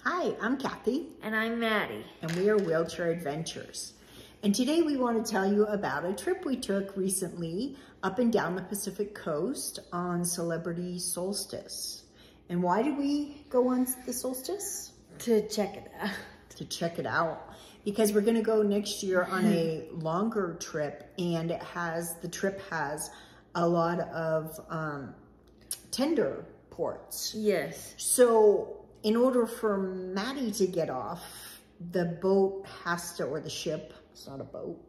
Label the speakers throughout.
Speaker 1: Hi, I'm Kathy.
Speaker 2: And I'm Maddie.
Speaker 1: And we are Wheelchair Adventures. And today we want to tell you about a trip we took recently up and down the Pacific Coast on Celebrity Solstice. And why did we go on the solstice?
Speaker 2: To check it out.
Speaker 1: To check it out. Because we're going to go next year on a longer trip, and the trip has a lot of tender ports.
Speaker 2: Yes.
Speaker 1: So in order for Maddie to get off, the boat has to, or the ship, it's not a boat,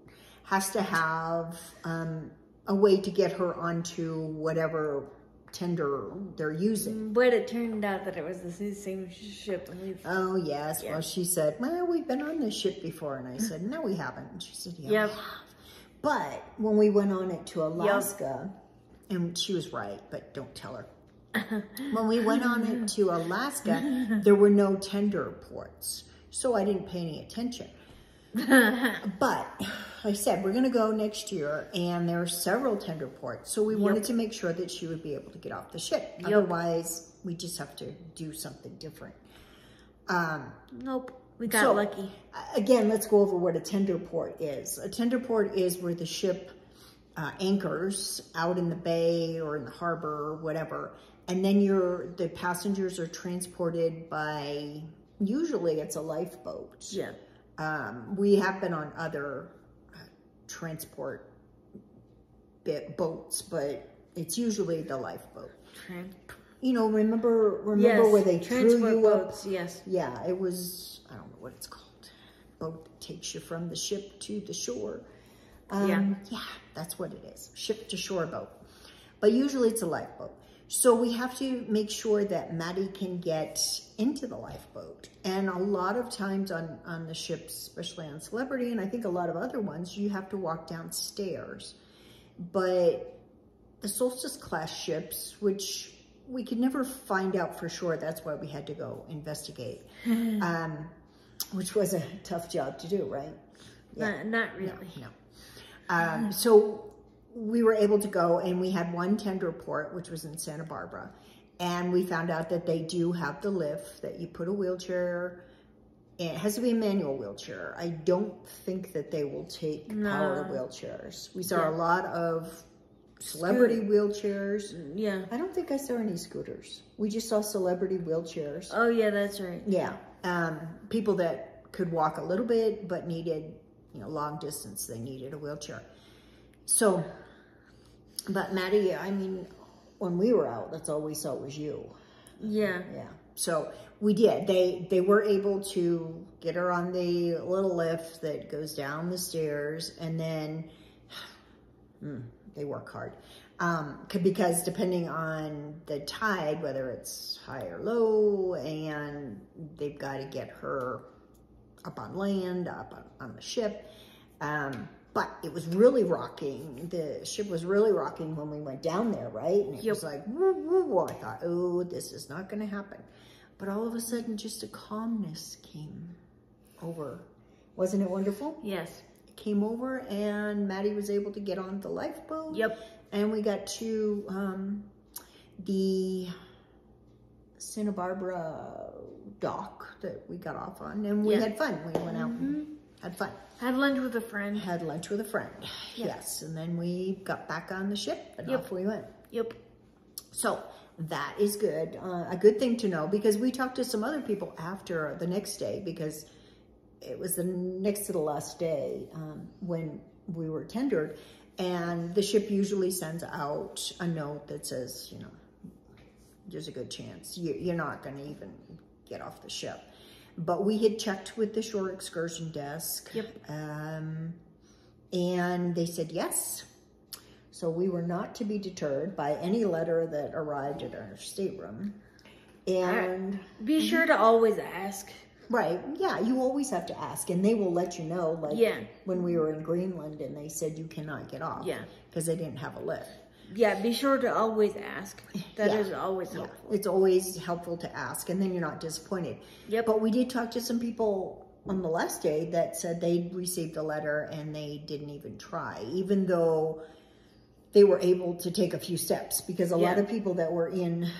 Speaker 1: has to have a way to get her onto whatever tender they're using.
Speaker 2: But it turned out that it was the same ship.
Speaker 1: Oh, yes. Yeah. Well, she said, well, we've been on this ship before. And I said, no, we haven't. And she said, yeah, we have. But when we went on it to Alaska, and she was right, but don't tell her. When we went on it to Alaska, there were no tender ports. So I didn't pay any attention. But like I said, we're going to go next year, and there are several tender ports. So we wanted to make sure that she would be able to get off the ship. Otherwise, we just have to do something different.
Speaker 2: Nope. We got lucky.
Speaker 1: Again, let's go over what a tender port is. A tender port is where the ship anchors out in the bay or in the harbor or whatever. And then the passengers are transported by, usually it's a lifeboat.
Speaker 2: Yeah.
Speaker 1: We have been on other transport boats, but it's usually the lifeboat. You know, remember where they threw you
Speaker 2: boats,
Speaker 1: up?
Speaker 2: Yes.
Speaker 1: Yeah, it was, I don't know what it's called. Boat that takes you from the ship to the shore. Yeah, that's what it is. Ship to shore boat. But usually it's a lifeboat. So we have to make sure that Maddie can get into the lifeboat. And a lot of times on the ships, especially on Celebrity, and I think a lot of other ones, you have to walk downstairs. But the Solstice class ships, which we could never find out for sure, that's why we had to go investigate, which was a tough job to do, right?
Speaker 2: Yeah. Not really.
Speaker 1: No. So we were able to go, and we had one tender port, which was in Santa Barbara. And we found out that they do have the lift that you put a wheelchair. It has to be a manual wheelchair. I don't think that they will take power wheelchairs. We saw a lot of celebrity wheelchairs.
Speaker 2: Yeah.
Speaker 1: I don't think I saw any scooters. We just saw celebrity wheelchairs.
Speaker 2: Oh, yeah, that's right.
Speaker 1: Yeah. People that could walk a little bit, but needed, long distance, they needed a wheelchair. So, but Maddie, I mean, when we were out, that's all we saw was you.
Speaker 2: Yeah.
Speaker 1: Yeah. So we did. They were able to get her on the little lift that goes down the stairs, and then they work hard. Because depending on the tide, whether it's high or low, and they've got to get her up on land, up on the ship. But it was really rocking. The ship was really rocking when we went down there, right? And it was like, woo, woo, woo. I thought, oh, this is not going to happen. But all of a sudden, just a calmness came over. Wasn't it wonderful?
Speaker 2: Yes.
Speaker 1: It came over, and Maddie was able to get on the lifeboat.
Speaker 2: Yep.
Speaker 1: And we got to the Santa Barbara dock that we got off on, and we had fun. We went out and had fun.
Speaker 2: Had lunch with a friend.
Speaker 1: Had lunch with a friend, yes. And then we got back on the ship, and off we went.
Speaker 2: Yep.
Speaker 1: So that is good. A good thing to know, because we talked to some other people after the next day, because it was the next to the last day when we were tendered. And the ship usually sends out a note that says, there's a good chance you're not going to even get off the ship. But we had checked with the shore excursion desk.
Speaker 2: Yep.
Speaker 1: And they said yes. So we were not to be deterred by any letter that arrived at our stateroom. And
Speaker 2: be sure to always ask.
Speaker 1: Right. Yeah, you always have to ask, and they will let you know. Like when we were in Greenland, and they said you cannot get off. Yeah. Because they didn't have a lift.
Speaker 2: Yeah, be sure to always ask. That is always helpful.
Speaker 1: It's always helpful to ask, and then you're not disappointed.
Speaker 2: Yep.
Speaker 1: But we did talk to some people on the last day that said they received a letter and they didn't even try, even though they were able to take a few steps, because a lot of people that were in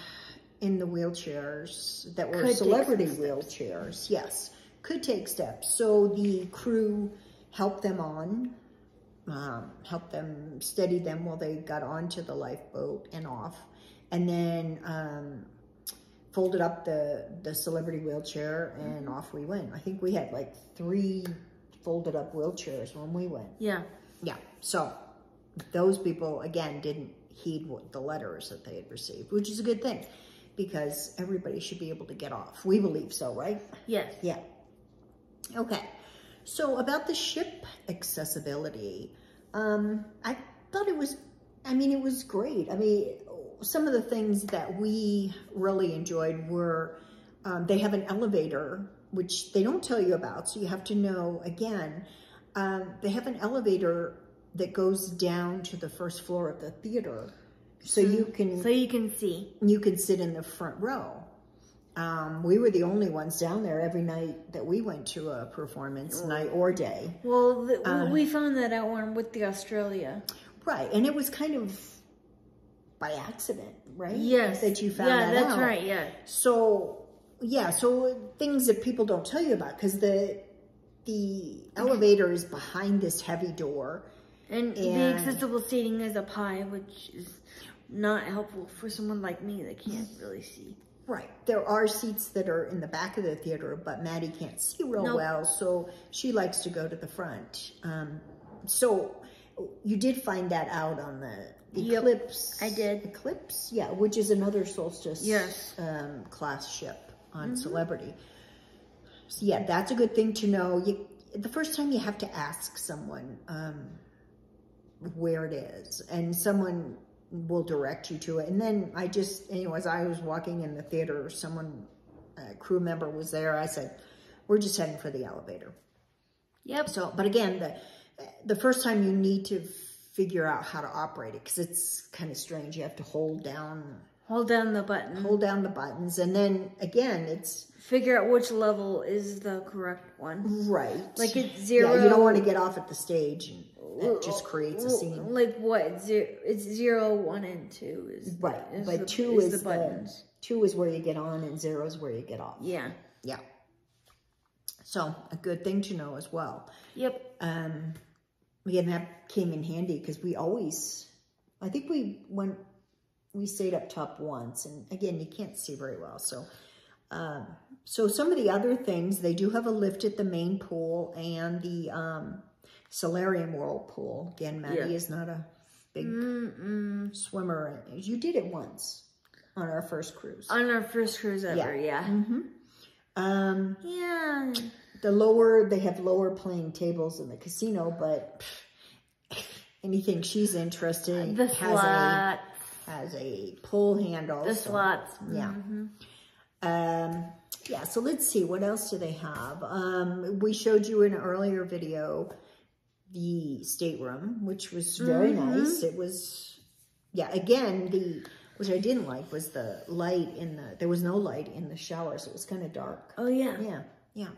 Speaker 1: in the wheelchairs that were
Speaker 2: Could
Speaker 1: celebrity
Speaker 2: take some
Speaker 1: wheelchairs, yes, could take steps. So the crew helped them on, helped them, steady them while they got onto the lifeboat and off. And then folded up the celebrity wheelchair and off we went. I think we had like 3 folded up wheelchairs when we went.
Speaker 2: Yeah.
Speaker 1: Yeah. So those people, again, didn't heed the letters that they had received, which is a good thing because everybody should be able to get off. We believe so, right?
Speaker 2: Yes.
Speaker 1: Yeah. Okay. So about the ship accessibility, I thought it was, it was great. Some of the things that we really enjoyed were, they have an elevator, which they don't tell you about, so you have to know, again, they have an elevator that goes down to the first floor of the theater. So you can see. You can sit in the front row. We were the only ones down there every night that we went to a performance, night or day.
Speaker 2: Well, we found that out when with the Australia.
Speaker 1: Right, and it was kind of by accident, right?
Speaker 2: Yes.
Speaker 1: That you found that out.
Speaker 2: Yeah, that's right, yeah.
Speaker 1: So, yeah, so things that people don't tell you about, because the elevator is behind this heavy door.
Speaker 2: And the accessible seating is up high, which is not helpful for someone like me that can't really see.
Speaker 1: Right. There are seats that are in the back of the theater, but Maddie can't see real well, so she likes to go to the front. So you did find that out on the Eclipse.
Speaker 2: I did.
Speaker 1: Eclipse? Yeah, which is another Solstice class ship on Celebrity. So yeah, that's a good thing to know. The first time you have to ask someone where it is, and someone will direct you to it. And then as I was walking in the theater, a crew member was there. I said, we're just heading for the elevator.
Speaker 2: Yep.
Speaker 1: So, but again, the first time you need to figure out how to operate it, because it's kind of strange. You have to hold down
Speaker 2: the button.
Speaker 1: Hold down the buttons. And then again, it's
Speaker 2: figure out which level is the correct one.
Speaker 1: Right.
Speaker 2: Like it's 0.
Speaker 1: Yeah, you don't want to get off at the stage and that just creates a scene.
Speaker 2: Like what? It's 0, 1, and 2 is
Speaker 1: right. But 2 is the buttons. 2 is where you get on, and 0 is where you get off.
Speaker 2: Yeah.
Speaker 1: Yeah. So a good thing to know as well.
Speaker 2: Yep.
Speaker 1: Again, that came in handy because I think we stayed up top once, and again, you can't see very well. So, so some of the other things, they do have a lift at the main pool and the Solarium whirlpool. Again, Maddie is not a big swimmer. You did it once on our first cruise.
Speaker 2: On our first cruise ever, yeah.
Speaker 1: Yeah. They have lower playing tables in the casino, but anything she's interested in has a pull handle.
Speaker 2: The slots.
Speaker 1: Yeah. Yeah, so let's see, what else do they have? We showed you in an earlier video the stateroom, which was very nice. It was, again, which I didn't like was the light there was no light in the shower, so it was kind of dark.
Speaker 2: Oh, yeah.
Speaker 1: Yeah.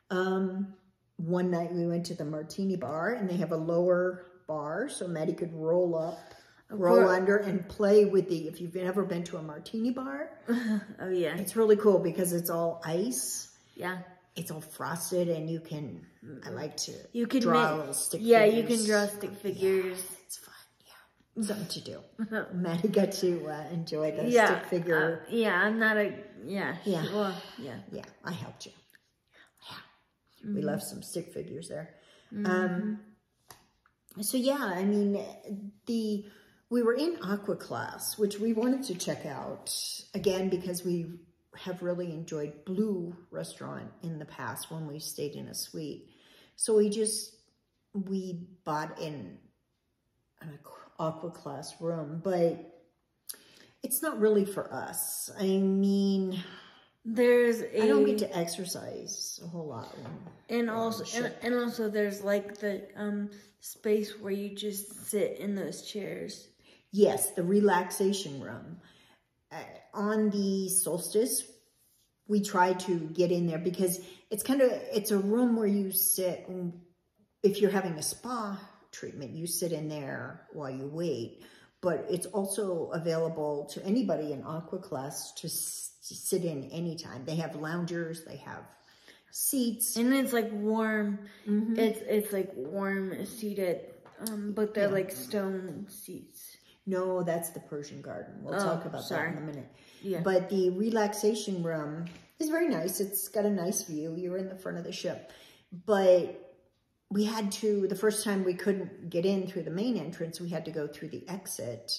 Speaker 1: One night we went to the martini bar, and they have a lower bar, so Maddie could roll up, roll under, and play with if you've ever been to a martini bar.
Speaker 2: Oh, yeah.
Speaker 1: It's really cool because it's all ice.
Speaker 2: Yeah.
Speaker 1: It's all frosted, and you can, I like to
Speaker 2: draw
Speaker 1: little stick figures.
Speaker 2: Yeah, you can draw stick figures.
Speaker 1: Yeah, it's fun, something to do. Maddie got to enjoy the stick figure.
Speaker 2: I'm not a,
Speaker 1: Yeah, I helped you. Yeah. We left some stick figures there. So yeah, we were in Aquaclass, which we wanted to check out, again, because we have really enjoyed Blue Restaurant in the past when we stayed in a suite. So we bought an Aquaclass room, but it's not really for us. I don't get to exercise a whole lot.
Speaker 2: And also there's like the space where you just sit in those chairs.
Speaker 1: Yes, the relaxation room. On the Solstice, we try to get in there because it's a room where you sit. If you're having a spa treatment, you sit in there while you wait. but it's also available to anybody in Aquaclass to sit in anytime. They have loungers, they have seats.
Speaker 2: And it's like warm. It's like warm seated, but they're like stone seats.
Speaker 1: No, that's the Persian garden. We'll talk about that in a minute.
Speaker 2: Yeah.
Speaker 1: But the relaxation room is very nice. It's got a nice view. You're in the front of the ship. But we had to, the first time we couldn't get in through the main entrance, we had to go through the exit.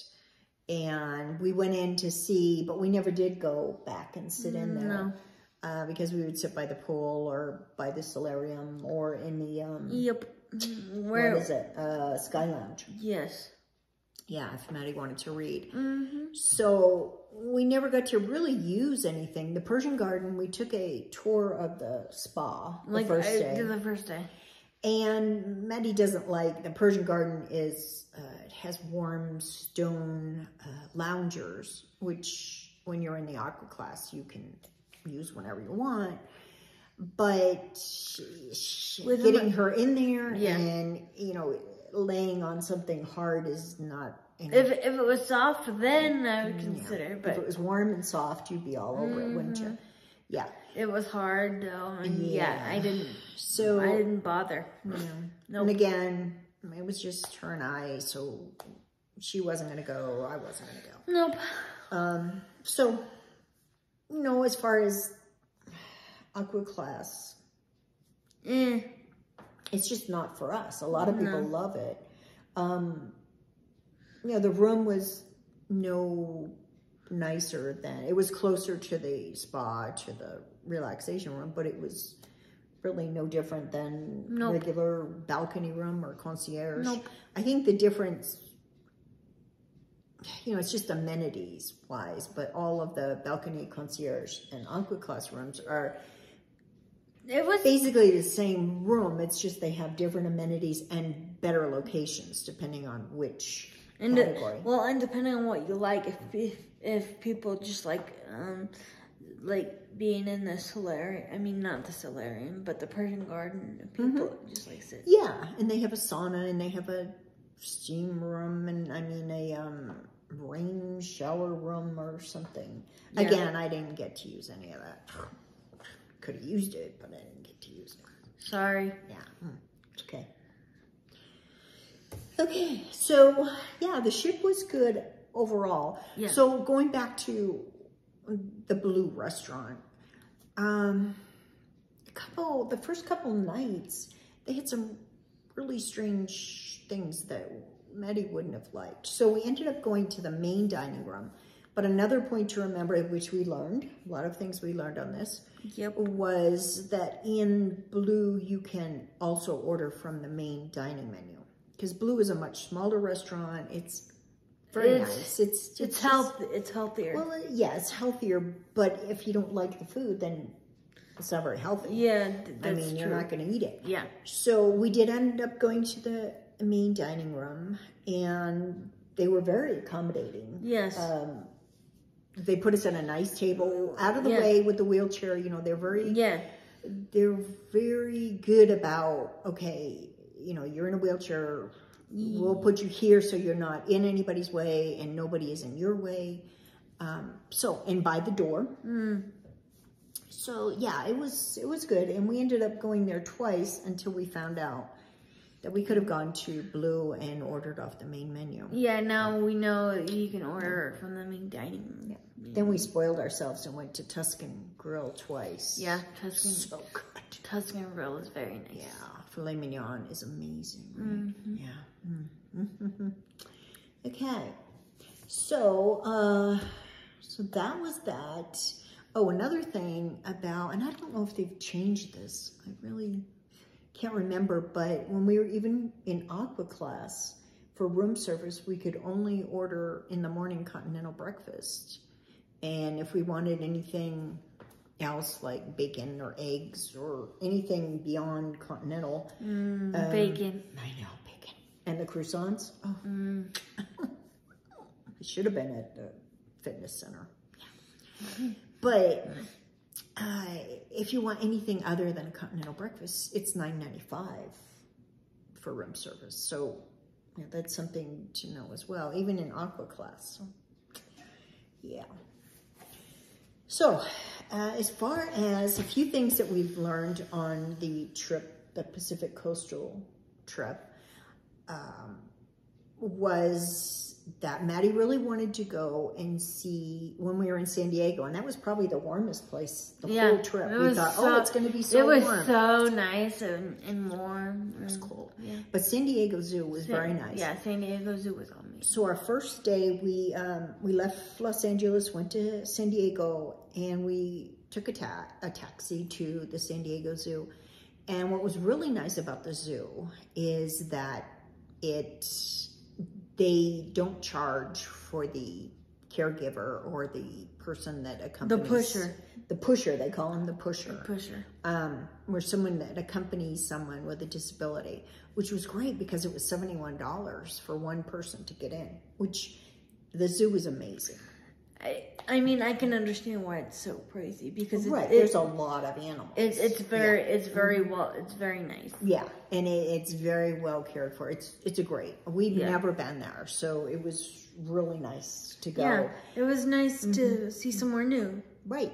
Speaker 1: And we went in to see, but we never did go back and sit in there. No. Because we would sit by the pool or by the solarium or in the, what is it? Sky Lounge.
Speaker 2: Yes.
Speaker 1: Yeah, if Maddie wanted to read. So we never got to really use anything. The Persian garden, we took a tour of the spa the first day.
Speaker 2: The first day.
Speaker 1: And Maddie doesn't like, the Persian garden is, it has warm stone loungers, which when you're in the Aquaclass, you can use whenever you want. But getting her in there and, you know, laying on something hard is not... You know,
Speaker 2: if it was soft, then I would consider. But
Speaker 1: if it was warm and soft, you'd be all over it, wouldn't you? Yeah.
Speaker 2: It was hard, though. And I didn't bother.
Speaker 1: Nope. And again, it was just her and I, so she wasn't going to go. I wasn't going to go.
Speaker 2: Nope.
Speaker 1: So, you know, as far as Aquaclass, it's just not for us. A lot of people love it. You know, the room was no nicer than, it was closer to the spa, to the relaxation room, but it was really no different than regular balcony room or concierge. I think the difference, you know, it's just amenities wise, but all of the balcony, concierge, and Aquaclass rooms are basically the same room. It's just they have different amenities and better locations depending on which category.
Speaker 2: And depending on what you like, if people just like being in the solarium, I mean, not the solarium, but the Persian garden, people just like sit.
Speaker 1: Yeah, and they have a sauna, and they have a steam room, and I mean, a rain shower room or something. Yeah. Again, I didn't get to use any of that. Could have used it, but I didn't get to use it.
Speaker 2: Sorry.
Speaker 1: Yeah, it's okay. Okay, so, yeah, the ship was good overall. Yeah. So, going back to the Blue restaurant, the first couple nights, they had some really strange things that Maddie wouldn't have liked. So, we ended up going to the main dining room. But another point to remember, which we learned, a lot of things we learned on this, was that in Blue, you can also order from the main dining menu. Because Blue is a much smaller restaurant. It's very nice. It's
Speaker 2: healthier.
Speaker 1: Well, yeah, it's healthier. But if you don't like the food, then it's not very healthy.
Speaker 2: Yeah,
Speaker 1: I mean, you're not going to eat it.
Speaker 2: Yeah.
Speaker 1: So we did end up going to the main dining room, and they were very accommodating.
Speaker 2: Yes.
Speaker 1: They put us at a nice table, out of the way with the wheelchair. You know, they're very good about, okay, you know, you're in a wheelchair, we'll put you here so you're not in anybody's way and nobody is in your way. And by the door. So yeah, it was good. And we ended up going there twice until we found out that we could have gone to Blue and ordered off the main menu.
Speaker 2: Yeah, now we know you can order from the main dining room.
Speaker 1: Yeah. Then we spoiled ourselves and went to Tuscan Grill twice.
Speaker 2: Yeah, Tuscan.
Speaker 1: So good.
Speaker 2: Tuscan Grill is very nice.
Speaker 1: Yeah, filet mignon is amazing. Right? Yeah. Okay. So, so that was that. Oh, another thing about, and I don't know if they've changed this. I really can't remember, but when we were even in Aquaclass for room service, we could only order in the morning continental breakfast. And if we wanted anything else like bacon or eggs or anything beyond continental.
Speaker 2: Bacon.
Speaker 1: I know, bacon. And the croissants. Oh. It should have been at the fitness center. Yeah. But if you want anything other than a continental breakfast, it's $9.95 for room service. So yeah, that's something to know as well, even in Aquaclass. So, yeah. So, as far as a few things that we've learned on the trip, the Pacific Coastal trip, was that Maddie really wanted to go and see when we were in San Diego, and that was probably the warmest place the whole trip. We thought, it's going to be so warm.
Speaker 2: It was so nice and warm.
Speaker 1: It was cold. Yeah. But San Diego Zoo was very nice.
Speaker 2: Yeah, San Diego Zoo was amazing.
Speaker 1: So our first day, we left Los Angeles, went to San Diego, and we took a taxi to the San Diego Zoo. And what was really nice about the zoo is that they don't charge for the caregiver or the person that accompanies.
Speaker 2: The pusher.
Speaker 1: The pusher, they call him the pusher.
Speaker 2: The pusher.
Speaker 1: Or someone that accompanies someone with a disability, which was great because it was $71 for one person to get in, which the zoo is amazing.
Speaker 2: I mean, I can understand why it's so crazy because
Speaker 1: there's a lot of animals.
Speaker 2: It's very nice.
Speaker 1: Yeah, and it's very well cared for. It's a great. We've never been there, so it was really nice to go.
Speaker 2: Yeah, it was nice to see somewhere new.
Speaker 1: Right,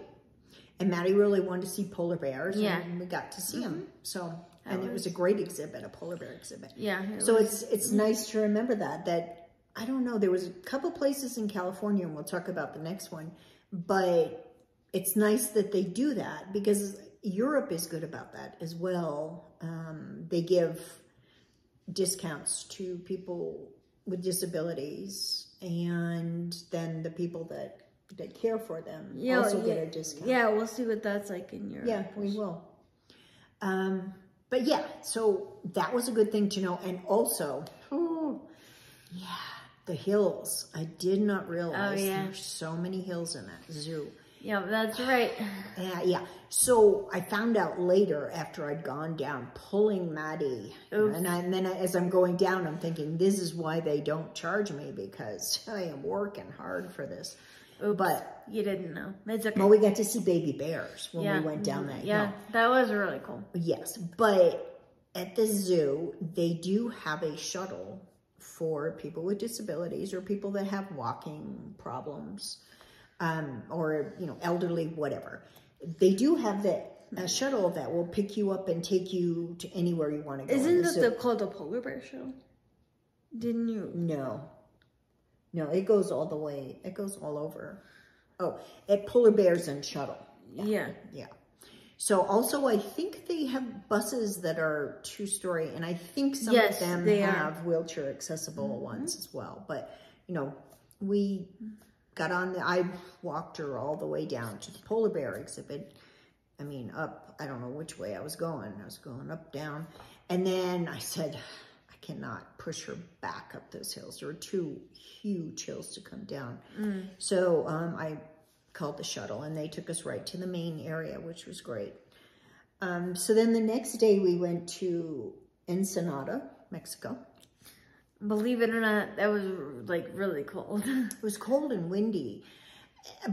Speaker 1: and Maddie really wanted to see polar bears.
Speaker 2: Yeah,
Speaker 1: and we got to see them. So, it was a great exhibit, a polar bear exhibit.
Speaker 2: Yeah.
Speaker 1: So it's nice to remember that. I don't know, there was a couple places in California, and we'll talk about the next one, but it's nice that they do that because Europe is good about that as well. They give discounts to people with disabilities, and then the people that care for them also get a discount.
Speaker 2: Yeah, we'll see what that's like in Europe.
Speaker 1: Yeah, we will. But yeah, so that was a good thing to know. And also, the hills. I did not realize there's so many hills in that zoo.
Speaker 2: Yeah, that's right.
Speaker 1: Yeah. So I found out later after I'd gone down, pulling Maddie. And then as I'm going down, I'm thinking, this is why they don't charge me, because I am working hard for this.
Speaker 2: Oops,
Speaker 1: but
Speaker 2: you didn't know. It's okay.
Speaker 1: Well, we got to see baby bears when we went down that hill.
Speaker 2: Yeah, that was really cool.
Speaker 1: Yes, but at the zoo, they do have a shuttle for people with disabilities or people that have walking problems, or, elderly, whatever. They do have a shuttle that will pick you up and take you to anywhere you want to go.
Speaker 2: Isn't that called the polar bear shuttle? Didn't you?
Speaker 1: No, it goes all the way. It goes all over. Oh, at Polar Bears and Shuttle. Yeah. So also, I think they have buses that are 2-story, and I think some of them have wheelchair accessible ones as well. But, we got on I walked her all the way down to the polar bear exhibit. I mean, up, I don't know which way I was going. I was going up, down. And then I said, I cannot push her back up those hills. There were 2 huge hills to come down. So I called the shuttle, and they took us right to the main area, which was great. So then the next day we went to Ensenada, Mexico.
Speaker 2: Believe it or not, that was like really cold.
Speaker 1: It was cold and windy,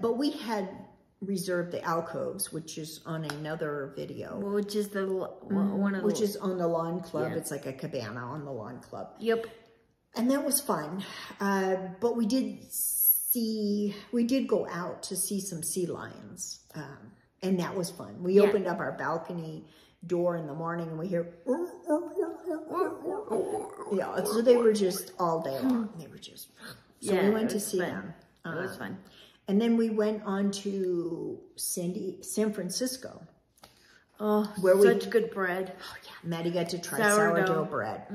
Speaker 1: but we had reserved the alcoves, which is on another video.
Speaker 2: Which is the one of
Speaker 1: which is on the Lawn Club. Yeah. It's like a cabana on the Lawn Club.
Speaker 2: Yep.
Speaker 1: And that was fun. But we did go out to see some sea lions. And that was fun. We opened up our balcony door in the morning, and we hear, so they were just all day long. They were just, so we went to see them.
Speaker 2: It was fun.
Speaker 1: And then we went on to San Francisco.
Speaker 2: Oh, such good bread.
Speaker 1: Oh, yeah. Maddie got to try sourdough bread.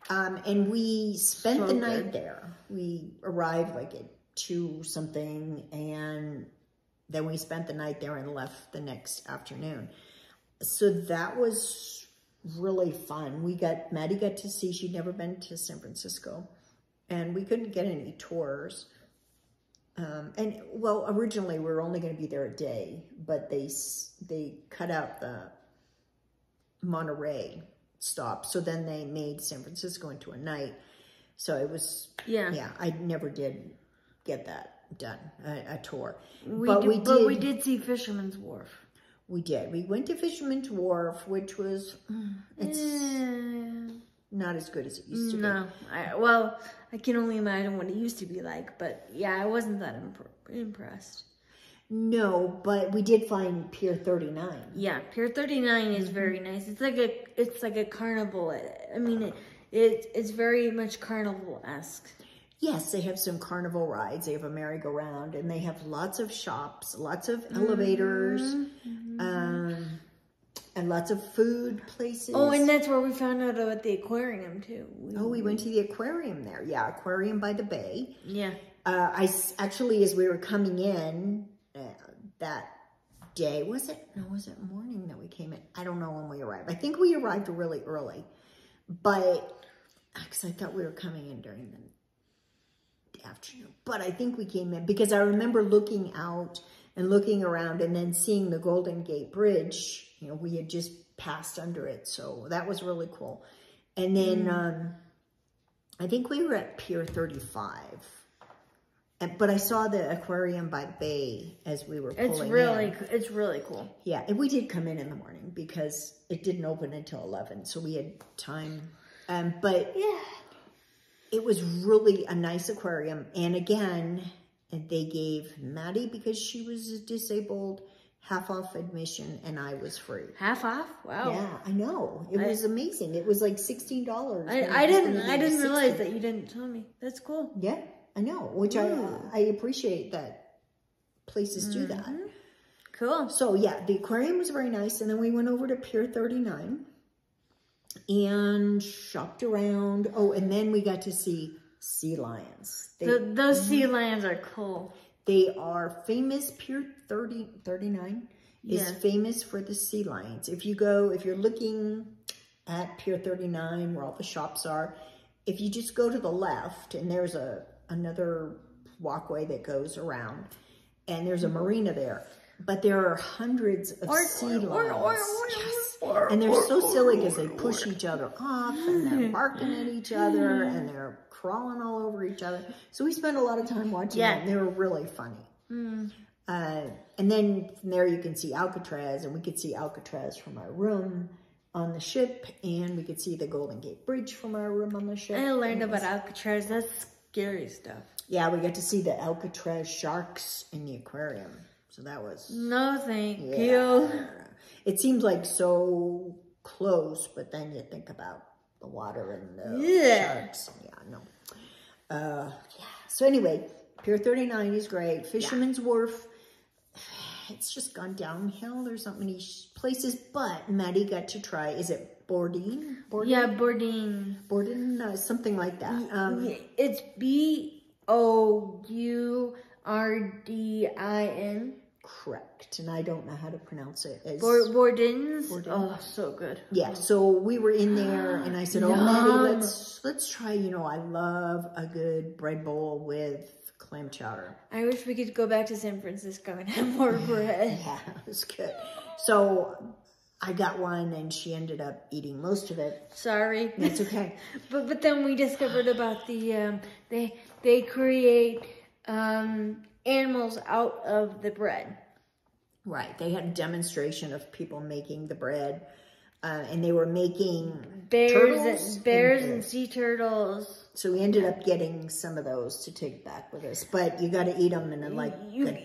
Speaker 1: And we spent the night there. We arrived like at 2 something, and then we spent the night there and left the next afternoon. So that was really fun. Maddie got to see, she'd never been to San Francisco, and we couldn't get any tours. Originally we were only going to be there a day, but they cut out the Monterey stop. So then they made San Francisco into a night. So it was, I never did get that done, a tour.
Speaker 2: We did see Fisherman's Wharf.
Speaker 1: We did. We went to Fisherman's Wharf, which was, not as good as it used to be.
Speaker 2: No. Well, I can only imagine what it used to be like. But yeah, I wasn't that impressed.
Speaker 1: No, but we did find Pier 39.
Speaker 2: Yeah, Pier 39 is very nice. It's like a carnival. I mean, it's very much carnival-esque.
Speaker 1: Yes, they have some carnival rides. They have a merry-go-round, and they have lots of shops, lots of elevators, and lots of food places.
Speaker 2: Oh, and that's where we found out about the aquarium, too.
Speaker 1: We went to the aquarium there. Yeah, aquarium by the bay.
Speaker 2: Yeah.
Speaker 1: Actually, as we were coming in that day, was it morning that we came in? I don't know when we arrived. I think we arrived really early, but because I thought we were coming in during the afternoon, but I think we came in because I remember looking out and looking around and then seeing the Golden Gate Bridge. You know, we had just passed under it, so that was really cool. And then I think we were at Pier 35, but I saw the aquarium by the bay as we were pulling in.
Speaker 2: It's really cool.
Speaker 1: Yeah, and we did come in the morning because it didn't open until 11, so we had time. But yeah. It was really a nice aquarium. And again, they gave Maddie, because she was disabled, half off admission, and I was free.
Speaker 2: Half off? Wow.
Speaker 1: Yeah, I know. It was amazing. It was like $16.
Speaker 2: I didn't realize that you didn't tell me. That's cool.
Speaker 1: Yeah, I know. Which I appreciate that places do that.
Speaker 2: Cool.
Speaker 1: So yeah, the aquarium was very nice. And then we went over to Pier 39. And shopped around. Oh, and then we got to see sea lions.
Speaker 2: Those sea lions are cool.
Speaker 1: They are famous. Pier 39 is famous for the sea lions. If you're looking at Pier 39 where all the shops are, if you just go to the left, and there's another walkway that goes around, and there's a marina there. But there are hundreds of sea lions. Yes. And they're so silly because they push each other off, and they're barking at each other, and they're crawling all over each other. So we spent a lot of time watching them. They were really funny. And then from there you can see Alcatraz, and we could see Alcatraz from our room on the ship, and we could see the Golden Gate Bridge from our room on the ship.
Speaker 2: I learned about Alcatraz. That's scary stuff.
Speaker 1: Yeah, we got to see the Alcatraz sharks in the aquarium. So that was...
Speaker 2: No, thank you.
Speaker 1: It seems like so close, but then you think about the water and the sharks. Yeah, no. So anyway, Pier 39 is great. Fisherman's Wharf, it's just gone downhill. There's not many places, but Maddie got to try, is it Bourdain?
Speaker 2: Yeah, Bourdain.
Speaker 1: Bourdain, something like that.
Speaker 2: It's Bourdin.
Speaker 1: Correct, and I don't know how to pronounce it.
Speaker 2: Bourdain's. Oh, so good.
Speaker 1: Yeah, so we were in there, and I said, "Oh, Maddie, let's try. You know, I love a good bread bowl with clam chowder."
Speaker 2: I wish we could go back to San Francisco and have more bread.
Speaker 1: Yeah, it was good. So I got one, and she ended up eating most of it.
Speaker 2: Sorry,
Speaker 1: that's okay.
Speaker 2: But then we discovered about the they create animals out of the bread.
Speaker 1: Right. They had a demonstration of people making the bread, and they were making
Speaker 2: bears and sea turtles.
Speaker 1: So we ended up getting some of those to take back with us, but you got to eat them in a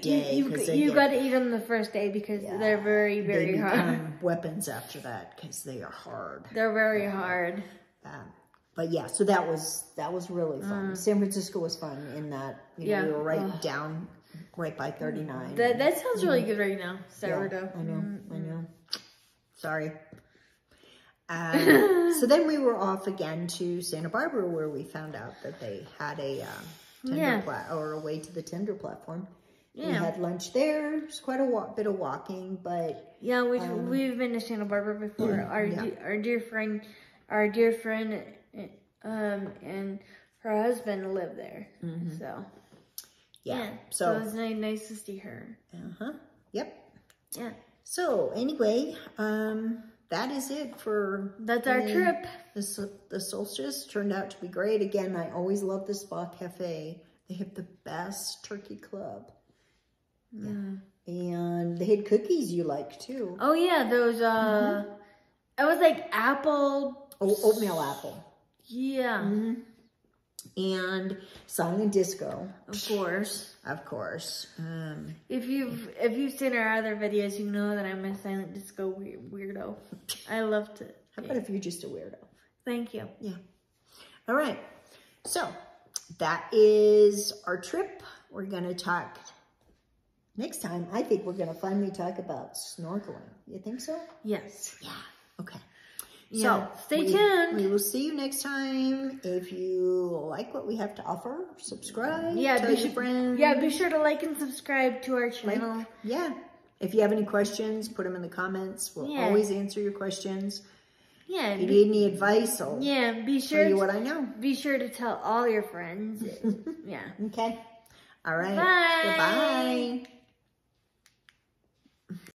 Speaker 1: day.
Speaker 2: You got to eat them the first day because they're very, very hard. They become weapons
Speaker 1: after that because they are hard.
Speaker 2: They're very hard.
Speaker 1: But yeah, so that was really fun. San Francisco was fun in that we were right by 39.
Speaker 2: That sounds really good right now, sourdough.
Speaker 1: Yeah, I know. Sorry. So then we were off again to Santa Barbara, where we found out that they had a a way to the tender platform. Yeah. We had lunch there. It was quite a bit of walking, but
Speaker 2: we've been to Santa Barbara before. Our dear friend and her husband live there. So so it was nice to see her.
Speaker 1: Yep.
Speaker 2: Yeah.
Speaker 1: So anyway, that is it for
Speaker 2: our trip.
Speaker 1: The solstice turned out to be great. Again, I always love the Spa Cafe. They have the best turkey club. And they had cookies you like too.
Speaker 2: Oh yeah, those it was like apple.
Speaker 1: Oh, oatmeal apple.
Speaker 2: Yeah.
Speaker 1: And silent disco.
Speaker 2: Of course.
Speaker 1: Of course.
Speaker 2: If you've seen our other videos, you know that I'm a silent disco weirdo. I love to.
Speaker 1: How about if you're just a weirdo?
Speaker 2: Thank you.
Speaker 1: Yeah. All right. So that is our trip. We're going to talk next time. I think we're going to finally talk about snorkeling. You think so?
Speaker 2: Yes.
Speaker 1: Yeah. Okay.
Speaker 2: Yeah.
Speaker 1: So
Speaker 2: stay tuned.
Speaker 1: We will see you next time. If you like what we have to offer, subscribe.
Speaker 2: Yeah,
Speaker 1: tell your friends.
Speaker 2: Yeah, be sure to like and subscribe to our channel.
Speaker 1: Yeah. If you have any questions, put them in the comments. We'll always answer your questions.
Speaker 2: Yeah.
Speaker 1: If you need any advice, I'll
Speaker 2: be sure
Speaker 1: tell you what I know.
Speaker 2: Be sure to tell all your friends. Yeah.
Speaker 1: Okay. All right.
Speaker 2: Bye.
Speaker 1: Goodbye.